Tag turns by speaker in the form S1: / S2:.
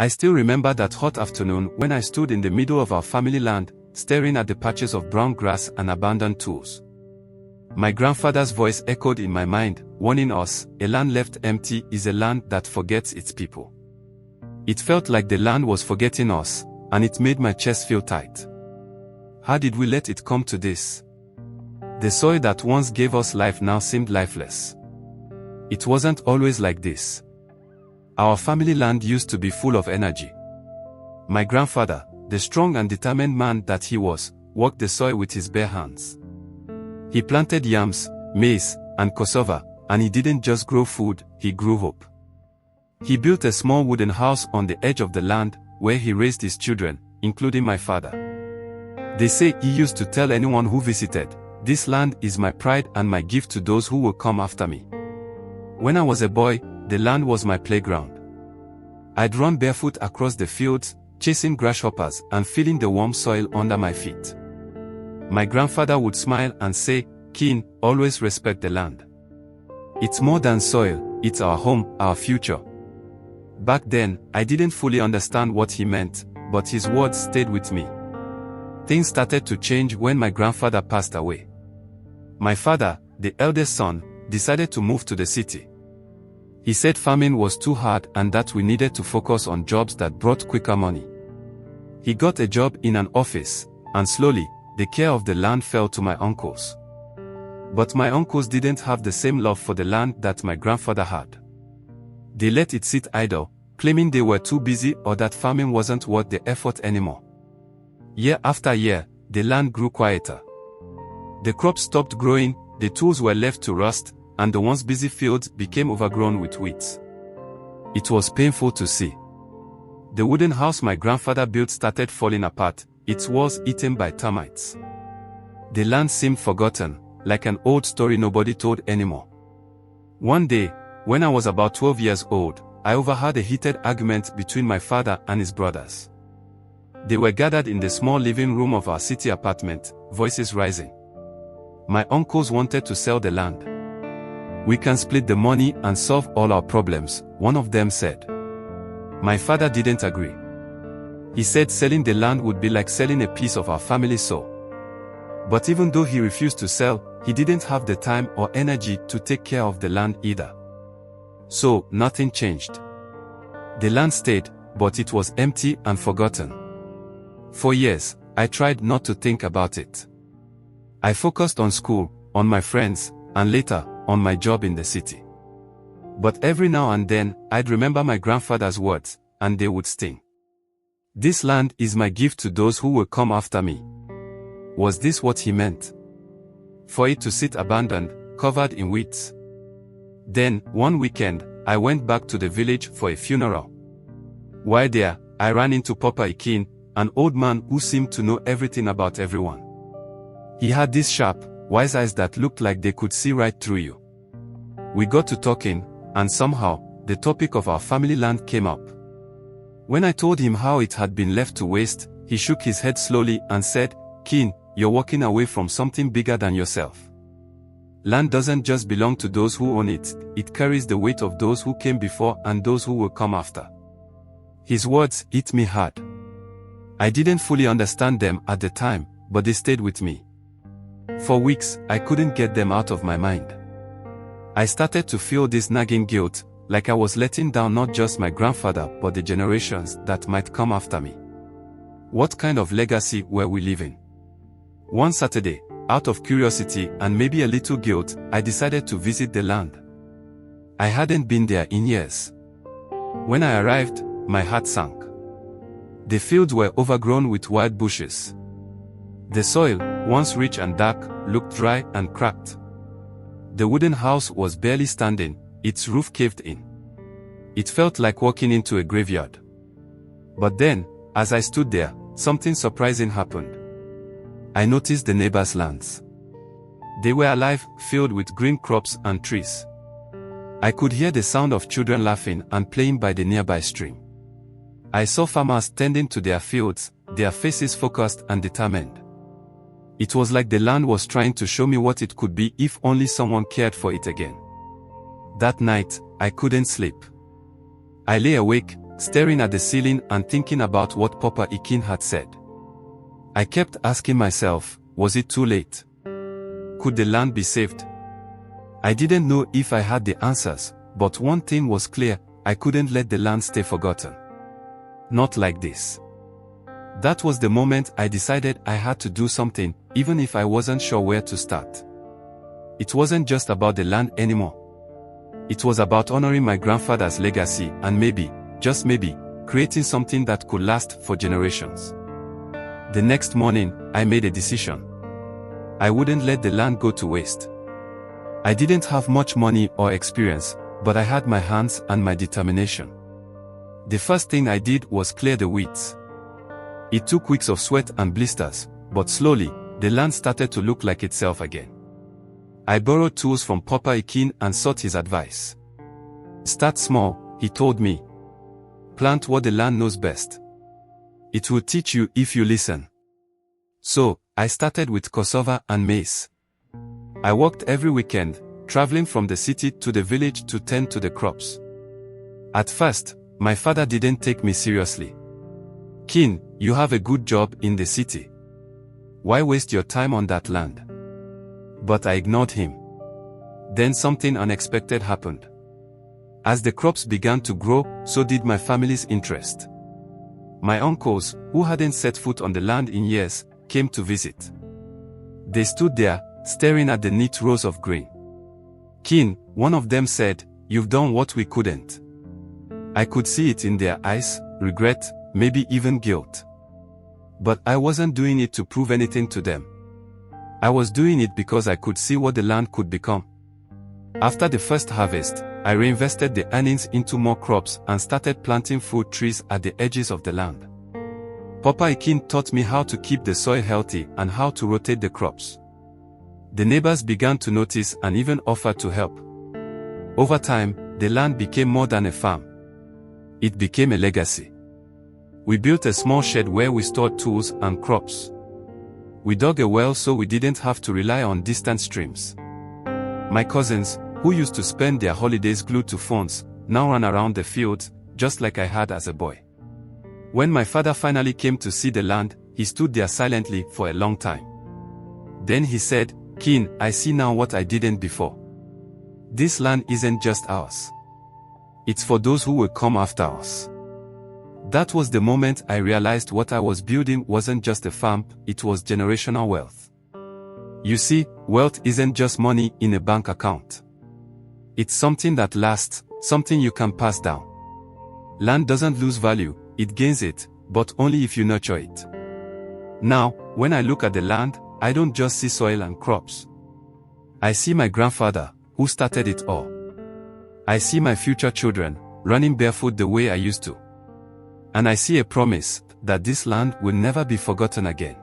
S1: I still remember that hot afternoon when I stood in the middle of our family land, staring at the patches of brown grass and abandoned tools. My grandfather's voice echoed in my mind, warning us, a land left empty is a land that forgets its people. It felt like the land was forgetting us, and it made my chest feel tight. How did we let it come to this? The soil that once gave us life now seemed lifeless. It wasn't always like this. Our family land used to be full of energy. My grandfather, the strong and determined man that he was, worked the soil with his bare hands. He planted yams, maize, and cassava, and he didn't just grow food, he grew hope. He built a small wooden house on the edge of the land, where he raised his children, including my father. They say he used to tell anyone who visited, "This land is my pride and my gift to those who will come after me." When I was a boy, the land was my playground. I'd run barefoot across the fields, chasing grasshoppers and feeling the warm soil under my feet. My grandfather would smile and say, "Kin, always respect the land. It's more than soil, it's our home, our future." Back then, I didn't fully understand what he meant, but his words stayed with me. Things started to change when my grandfather passed away. My father, the eldest son, decided to move to the city. He said farming was too hard and that we needed to focus on jobs that brought quicker money. He got a job in an office, and slowly, the care of the land fell to my uncles. But my uncles didn't have the same love for the land that my grandfather had. They let it sit idle, claiming they were too busy or that farming wasn't worth the effort anymore. Year after year, the land grew quieter. The crops stopped growing, the tools were left to rust, and the once busy fields became overgrown with weeds. It was painful to see. The wooden house my grandfather built started falling apart, its walls eaten by termites. The land seemed forgotten, like an old story nobody told anymore. One day, when I was about 12 years old, I overheard a heated argument between my father and his brothers. They were gathered in the small living room of our city apartment, voices rising. My uncles wanted to sell the land. "We can split the money and solve all our problems," one of them said. My father didn't agree. He said selling the land would be like selling a piece of our family soul. But even though he refused to sell, he didn't have the time or energy to take care of the land either. So, nothing changed. The land stayed, but it was empty and forgotten. For years, I tried not to think about it. I focused on school, on my friends, and later, on my job in the city. But every now and then, I'd remember my grandfather's words, and they would sting. "This land is my gift to those who will come after me." Was this what he meant? For it to sit abandoned, covered in weeds? Then, one weekend, I went back to the village for a funeral. While there, I ran into Papa Ikin, an old man who seemed to know everything about everyone. He had these sharp, wise eyes that looked like they could see right through you. We got to talking, and somehow, the topic of our family land came up. When I told him how it had been left to waste, he shook his head slowly and said, "Kin, you're walking away from something bigger than yourself. Land doesn't just belong to those who own it, it carries the weight of those who came before and those who will come after." His words hit me hard. I didn't fully understand them at the time, but they stayed with me. For weeks, I couldn't get them out of my mind. I started to feel this nagging guilt, like I was letting down not just my grandfather but the generations that might come after me. What kind of legacy were we leaving? One Saturday, out of curiosity and maybe a little guilt, I decided to visit the land. I hadn't been there in years. When I arrived, my heart sank. The fields were overgrown with wild bushes. The soil, once rich and dark, looked dry and cracked. The wooden house was barely standing, its roof caved in. It felt like walking into a graveyard. But then, as I stood there, something surprising happened. I noticed the neighbors' lands. They were alive, filled with green crops and trees. I could hear the sound of children laughing and playing by the nearby stream. I saw farmers tending to their fields, their faces focused and determined. It was like the land was trying to show me what it could be if only someone cared for it again. That night, I couldn't sleep. I lay awake, staring at the ceiling and thinking about what Papa Ikin had said. I kept asking myself, was it too late? Could the land be saved? I didn't know if I had the answers, but one thing was clear, I couldn't let the land stay forgotten. Not like this. That was the moment I decided I had to do something, even if I wasn't sure where to start. It wasn't just about the land anymore. It was about honoring my grandfather's legacy and maybe, just maybe, creating something that could last for generations. The next morning, I made a decision. I wouldn't let the land go to waste. I didn't have much money or experience, but I had my hands and my determination. The first thing I did was clear the weeds. It took weeks of sweat and blisters, but slowly, the land started to look like itself again. I borrowed tools from Papa Ikin and sought his advice. Start small, he told me. Plant what the land knows best. It will teach you if you listen. So, I started with cassava and maize. I worked every weekend, traveling from the city to the village to tend to the crops. At first, my father didn't take me seriously. Kin, you have a good job in the city. Why waste your time on that land? But I ignored him. Then something unexpected happened. As the crops began to grow, so did my family's interest. My uncles, who hadn't set foot on the land in years, came to visit. They stood there, staring at the neat rows of grain. Kin, one of them said, "You've done what we couldn't." I could see it in their eyes, regret, maybe even guilt. But I wasn't doing it to prove anything to them. I was doing it because I could see what the land could become. After the first harvest, I reinvested the earnings into more crops and started planting fruit trees at the edges of the land. Papa Ikin taught me how to keep the soil healthy and how to rotate the crops. The neighbors began to notice and even offered to help. Over time, the land became more than a farm. It became a legacy. We built a small shed where we stored tools and crops. We dug a well so we didn't have to rely on distant streams. My cousins, who used to spend their holidays glued to phones, now ran around the fields, just like I had as a boy. When my father finally came to see the land, he stood there silently for a long time. Then he said, "Kin, I see now what I didn't before. This land isn't just ours. It's for those who will come after us." That was the moment I realized what I was building wasn't just a farm, it was generational wealth. You see, wealth isn't just money in a bank account. It's something that lasts, something you can pass down. Land doesn't lose value, it gains it, but only if you nurture it. Now, when I look at the land, I don't just see soil and crops. I see my grandfather, who started it all. I see my future children, running barefoot the way I used to. And I see a promise that this land will never be forgotten again.